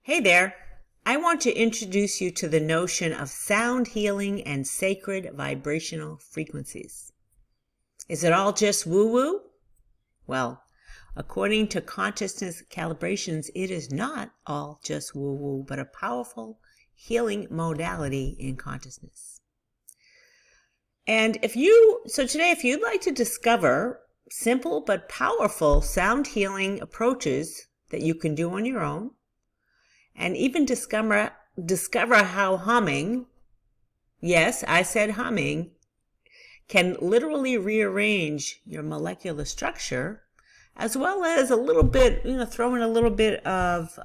Hey there. I want to introduce you to the notion of sound healing and sacred vibrational frequencies. Is it all just woo-woo? Well, according to consciousness calibrations, it is not all just woo-woo, but a powerful healing modality in consciousness. And today, if you'd like to discover simple but powerful sound healing approaches that you can do on your own, and even discover how humming, yes, I said humming, can literally rearrange your molecular structure, as well as a little bit, throw in a little bit of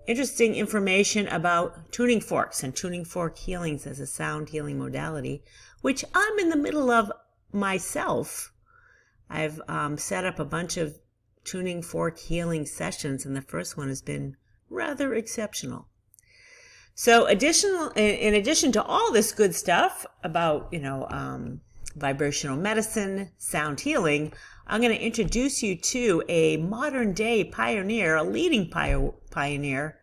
interesting information about tuning forks and tuning fork healings as a sound healing modality, which I'm in the middle of myself. I've set up a bunch of tuning fork healing sessions, and the first one has been rather exceptional. So in addition to all this good stuff about, vibrational medicine, sound healing, I'm going to introduce you to a modern day pioneer, a leading pioneer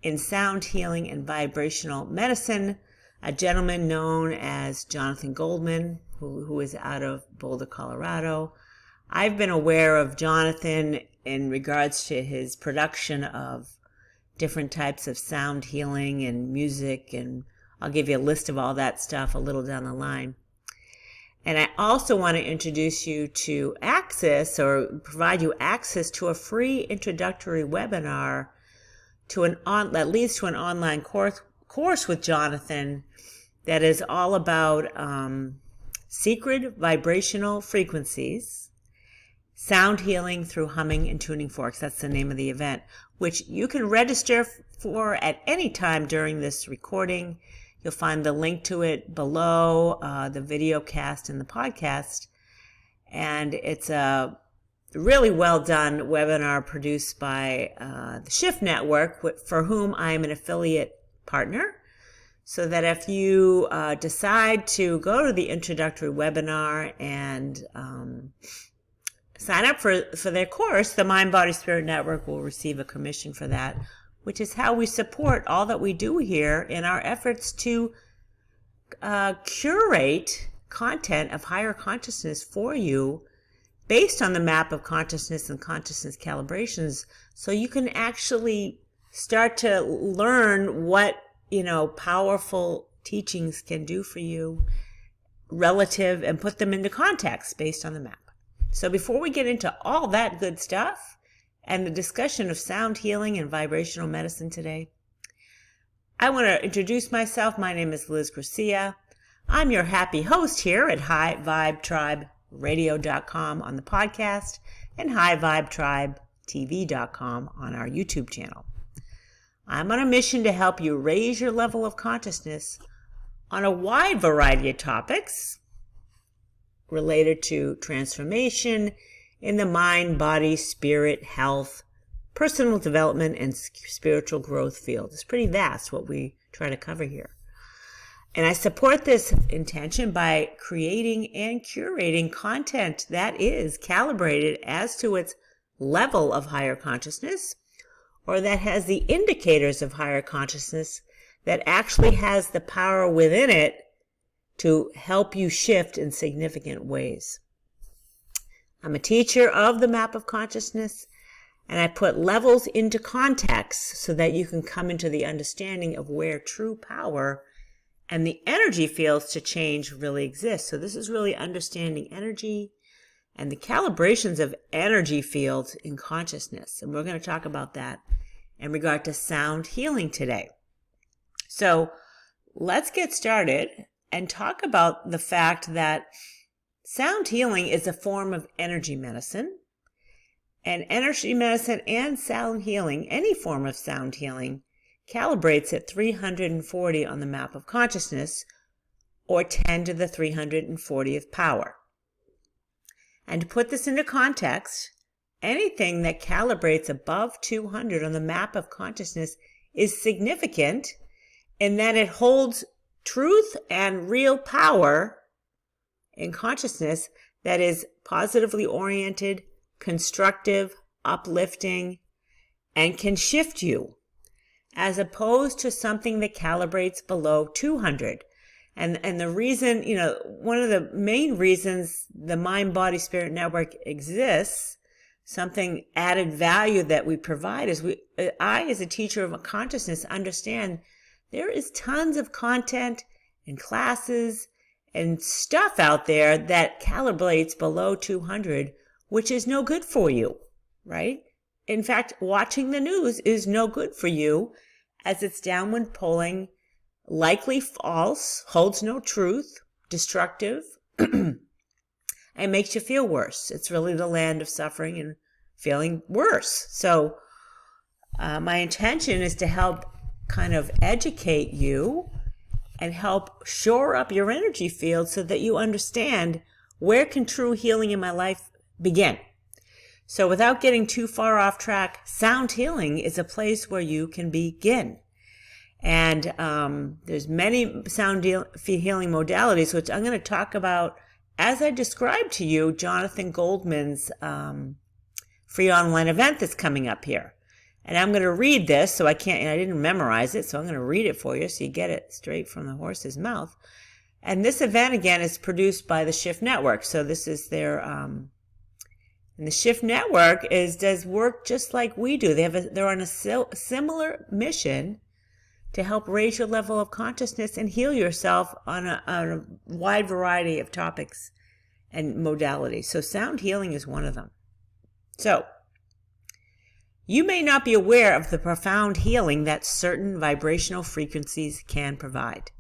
in sound healing and vibrational medicine, a gentleman known as Jonathan Goldman, who is out of Boulder, Colorado. I've been aware of Jonathan in regards to his production of different types of sound healing and music, and I'll give you a list of all that stuff a little down the line. And I also want to introduce you to provide you access to a free introductory webinar that leads to an online course with Jonathan that is all about secret vibrational frequencies, sound healing through humming and tuning forks. That's the name of the event, which you can register for at any time during this recording. You'll find the link to it below the video cast and the podcast. And it's a really well done webinar produced by the Shift Network, for whom I am an affiliate partner. So that if you decide to go to the introductory webinar and sign up for their course, the Mind, Body, Spirit Network will receive a commission for that, which is how we support all that we do here in our efforts to curate content of higher consciousness for you based on the map of consciousness and consciousness calibrations, so you can actually start to learn what, powerful teachings can do for you relative, and put them into context based on the map. So before we get into all that good stuff and the discussion of sound healing and vibrational medicine today, I want to introduce myself. My name is Liz Garcia. I'm your happy host here at HighVibeTribeRadio.com on the podcast and HighVibeTribeTV.com on our YouTube channel. I'm on a mission to help you raise your level of consciousness on a wide variety of topics related to transformation in the mind, body, spirit, health, personal development, and spiritual growth field. It's pretty vast what we try to cover here. And I support this intention by creating and curating content that is calibrated as to its level of higher consciousness, or that has the indicators of higher consciousness, that actually has the power within it to help you shift in significant ways. I'm a teacher of the map of consciousness, and I put levels into context so that you can come into the understanding of where true power and the energy fields to change really exist. So this is really understanding energy and the calibrations of energy fields in consciousness. And we're going to talk about that in regard to sound healing today. So let's get started and talk about the fact that sound healing is a form of energy medicine. And energy medicine and sound healing, any form of sound healing, calibrates at 340 on the map of consciousness, or 10 to the 340th power. And to put this into context, anything that calibrates above 200 on the map of consciousness is significant in that it holds truth and real power in consciousness that is positively oriented, constructive, uplifting, and can shift you, as opposed to something that calibrates below 200. And the reason, one of the main reasons the Mind Body Spirit Network exists, something added value that we provide, is I, as a teacher of consciousness, understand there is tons of content and classes and stuff out there that calibrates below 200, which is no good for you, right? In fact, watching the news is no good for you, as it's downward pulling, likely false, holds no truth, destructive, and makes you feel worse. It's really the land of suffering and feeling worse. So my intention is to help kind of educate you and help shore up your energy field so that you understand where can true healing in my life begin. So without getting too far off track, sound healing is a place where you can begin. And there's many sound healing modalities, which I'm going to talk about as I described to you Jonathan Goldman's free online event that's coming up here. And I'm going to read this, so I didn't memorize it, so I'm going to read it for you so you get it straight from the horse's mouth. And this event, again, is produced by the Shift Network. So this is their, and the Shift Network does work just like we do. They're on a similar mission to help raise your level of consciousness and heal yourself on a wide variety of topics and modalities. So sound healing is one of them. So you may not be aware of the profound healing that certain vibrational frequencies can provide.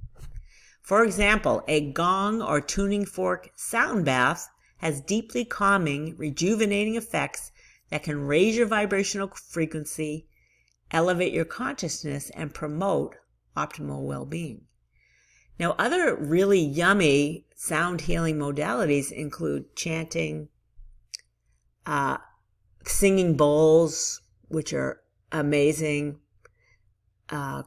For example, a gong or tuning fork sound bath has deeply calming, rejuvenating effects that can raise your vibrational frequency, elevate your consciousness, and promote optimal well-being. Now, other really yummy sound healing modalities include chanting, singing bowls, which are amazing,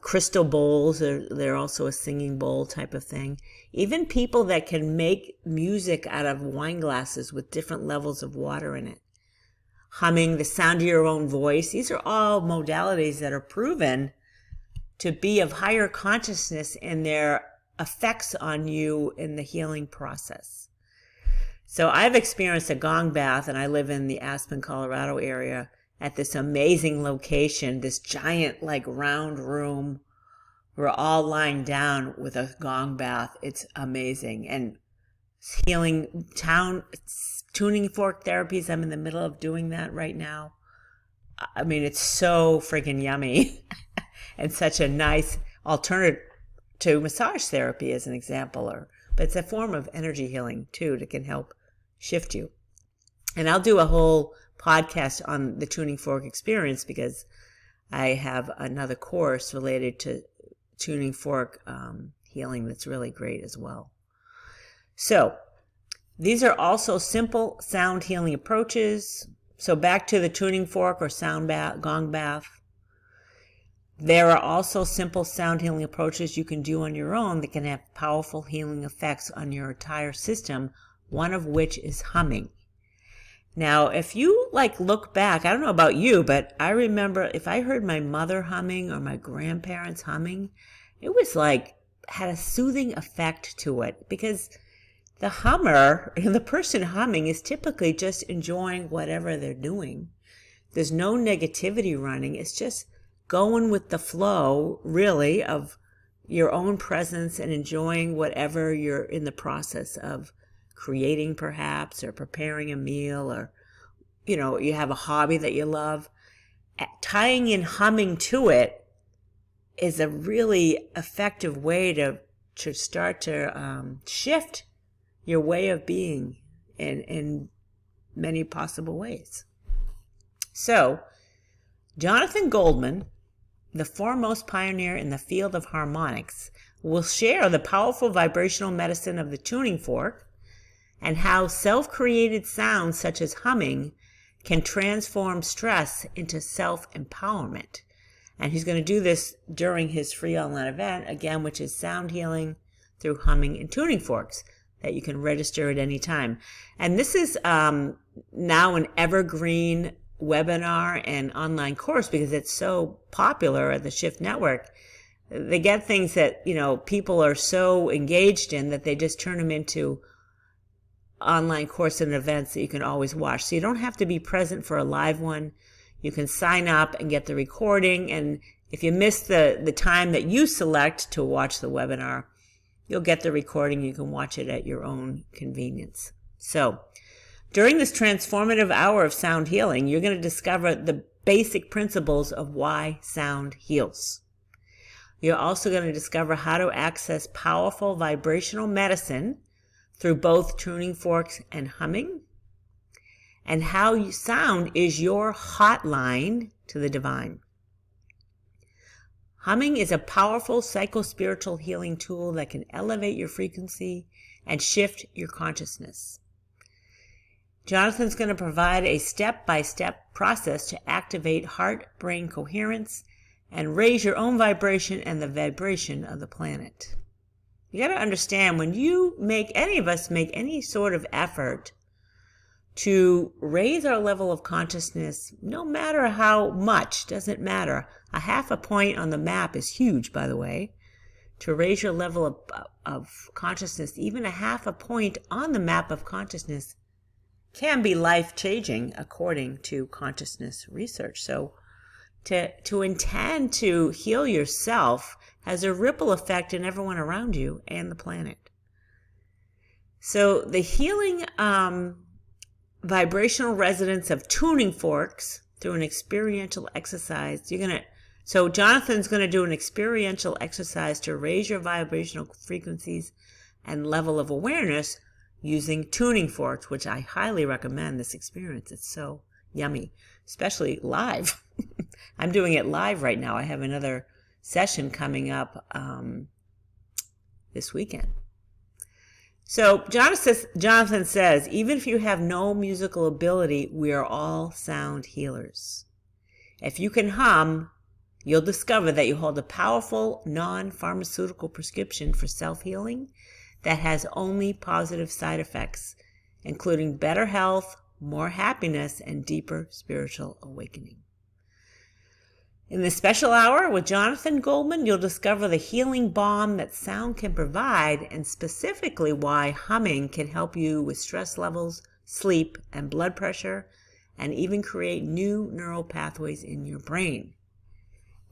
crystal bowls, they're also a singing bowl type of thing. Even people that can make music out of wine glasses with different levels of water in it. Humming, the sound of your own voice. These are all modalities that are proven to be of higher consciousness in their effects on you in the healing process. So I've experienced a gong bath, and I live in the Aspen, Colorado area, at this amazing location, this giant round room. We're all lying down with a gong bath. It's amazing. And healing tuning fork therapies, I'm in the middle of doing that right now. I mean, it's so freaking yummy and such a nice alternative to massage therapy, as an example. But it's a form of energy healing too that can help shift you. And I'll do a whole podcast on the tuning fork experience, because I have another course related to tuning fork healing that's really great as well. So these are also simple sound healing approaches. So back to the tuning fork or sound bath, gong bath. There are also simple sound healing approaches you can do on your own that can have powerful healing effects on your entire system, one of which is humming. Now, if you look back, I don't know about you, but I remember if I heard my mother humming or my grandparents humming, it was had a soothing effect to it, because the hummer, the person humming, is typically just enjoying whatever they're doing. There's no negativity running. It's just going with the flow, really, of your own presence and enjoying whatever you're in the process of creating, perhaps, or preparing a meal, or, you have a hobby that you love. Tying in humming to it is a really effective way to start to shift your way of being in many possible ways. So, Jonathan Goldman, the foremost pioneer in the field of harmonics, will share the powerful vibrational medicine of the tuning fork and how self-created sounds such as humming can transform stress into self-empowerment. And he's going to do this during his free online event, again, which is sound healing through humming and tuning forks, that you can register at any time. And this is now an evergreen webinar and online course because it's so popular at the Shift Network. They get things that, people are so engaged in that they just turn them into online course and events that you can always watch. So you don't have to be present for a live one. You can sign up and get the recording, and if you miss the time that you select to watch the webinar, you'll get the recording. You can watch it at your own convenience. So during this transformative hour of sound healing, you're going to discover the basic principles of why sound heals. You're also going to discover how to access powerful vibrational medicine through both tuning forks and humming, and how sound is your hotline to the divine. Humming is a powerful psycho-spiritual healing tool that can elevate your frequency and shift your consciousness. Jonathan's going to provide a step-by-step process to activate heart-brain coherence and raise your own vibration and the vibration of the planet. You got to understand, when any of us make any sort of effort to raise our level of consciousness, no matter how much, doesn't matter. A half a point on the map is huge, by the way. To raise your level of consciousness, even a half a point on the map of consciousness can be life-changing according to consciousness research. So to intend to heal yourself has a ripple effect in everyone around you and the planet. So the healing vibrational resonance of tuning forks through an experiential exercise. So Jonathan's going to do an experiential exercise to raise your vibrational frequencies and level of awareness using tuning forks, which I highly recommend this experience. It's so yummy, especially live. I'm doing it live right now. I have another session coming up this weekend. So Jonathan says, even if you have no musical ability, we are all sound healers. If you can hum, you'll discover that you hold a powerful non-pharmaceutical prescription for self-healing that has only positive side effects, including better health, more happiness, and deeper spiritual awakening. In this special hour with Jonathan Goldman, you'll discover the healing balm that sound can provide, and specifically why humming can help you with stress levels, sleep, and blood pressure, and even create new neural pathways in your brain.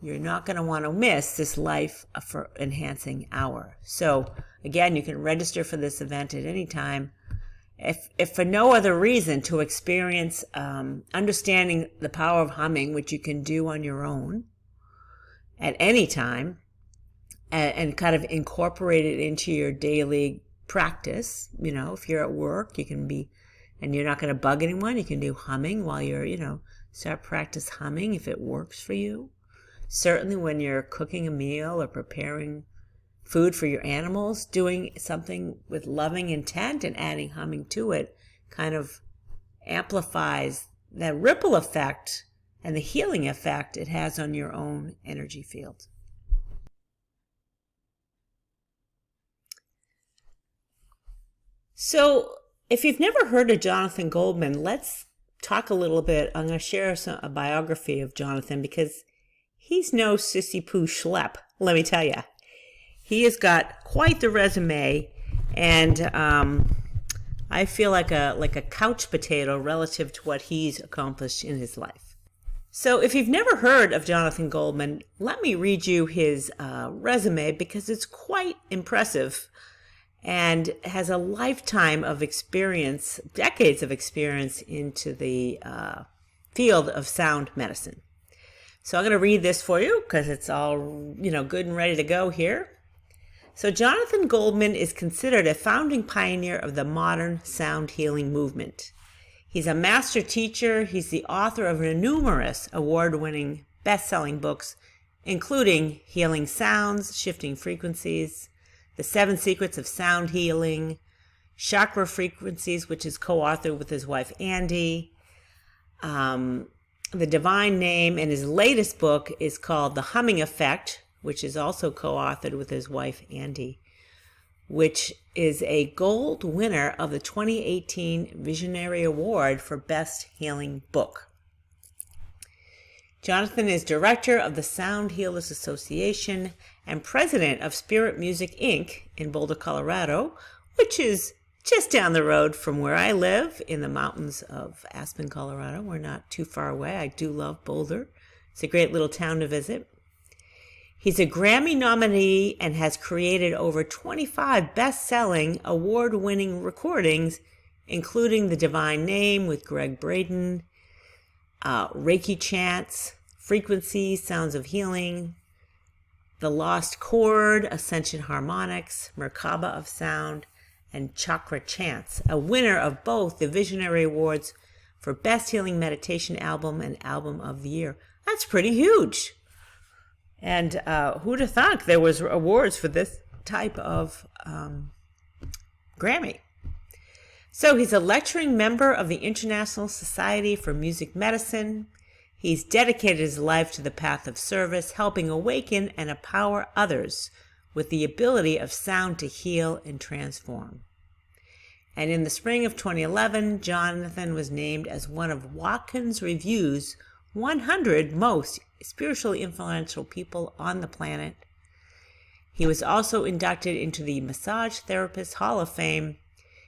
You're not going to want to miss this life-enhancing hour. So, again, you can register for this event at any time. If for no other reason, to experience understanding the power of humming, which you can do on your own at any time, and kind of incorporate it into your daily practice. If you're at work, you can be, and you're not going to bug anyone, you can do humming while you're, start practice humming if it works for you. Certainly when you're cooking a meal or preparing food for your animals, doing something with loving intent and adding humming to it kind of amplifies that ripple effect and the healing effect it has on your own energy field. So if you've never heard of Jonathan Goldman, let's talk a little bit. I'm going to share a biography of Jonathan because he's no sissy poo schlep, let me tell you. He has got quite the resume, and I feel like a couch potato relative to what he's accomplished in his life. So if you've never heard of Jonathan Goldman, let me read you his resume because it's quite impressive and has a lifetime of experience, decades of experience into the field of sound medicine. So I'm going to read this for you because it's all, good and ready to go here. So Jonathan Goldman is considered a founding pioneer of the modern sound healing movement. He's a master teacher. He's the author of numerous award-winning best-selling books, including Healing Sounds, Shifting Frequencies, The 7 Secrets of Sound Healing, Chakra Frequencies, which is co-authored with his wife Andy, The Divine Name, and his latest book is called The Humming Effect, which is also co-authored with his wife Andy, which is a gold winner of the 2018 Visionary Award for Best Healing Book. Jonathan is director of the Sound Healers Association and president of Spirit Music Inc. in Boulder, Colorado, which is just down the road from where I live in the mountains of Aspen, Colorado. We're not too far away. I do love Boulder. It's a great little town to visit. He's a Grammy nominee and has created over 25 best-selling, award-winning recordings, including The Divine Name with Greg Braden, Reiki Chants, Frequencies, Sounds of Healing, The Lost Chord, Ascension Harmonics, Merkaba of Sound, and Chakra Chants, a winner of both the Visionary Awards for Best Healing Meditation Album and Album of the Year. That's pretty huge. And who'd have thought there was awards for this type of Grammy? So he's a lecturing member of the International Society for Music Medicine. He's dedicated his life to the path of service, helping awaken and empower others with the ability of sound to heal and transform. And in the spring of 2011, Jonathan was named as one of Watkins Review's 100 most spiritually influential people on the planet. He was also inducted into the Massage Therapists Hall of Fame.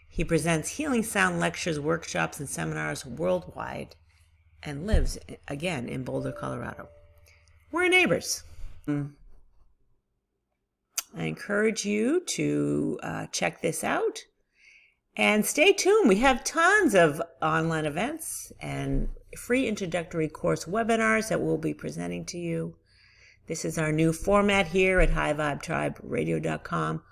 He presents healing sound lectures, workshops, and seminars worldwide and lives, again, in Boulder, Colorado. We're neighbors. I encourage you to check this out and stay tuned. We have tons of online events and free introductory course webinars that we'll be presenting to you. This is our new format here at highvibetriberadio.com,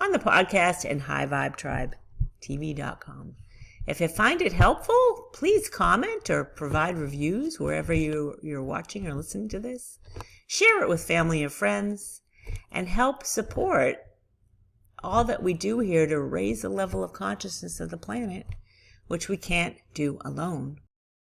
on the podcast, and highvibetribetv.com. If you find it helpful, please comment or provide reviews wherever you're watching or listening to this. Share it with family and friends, and help support all that we do here to raise the level of consciousness of the planet, which we can't do alone.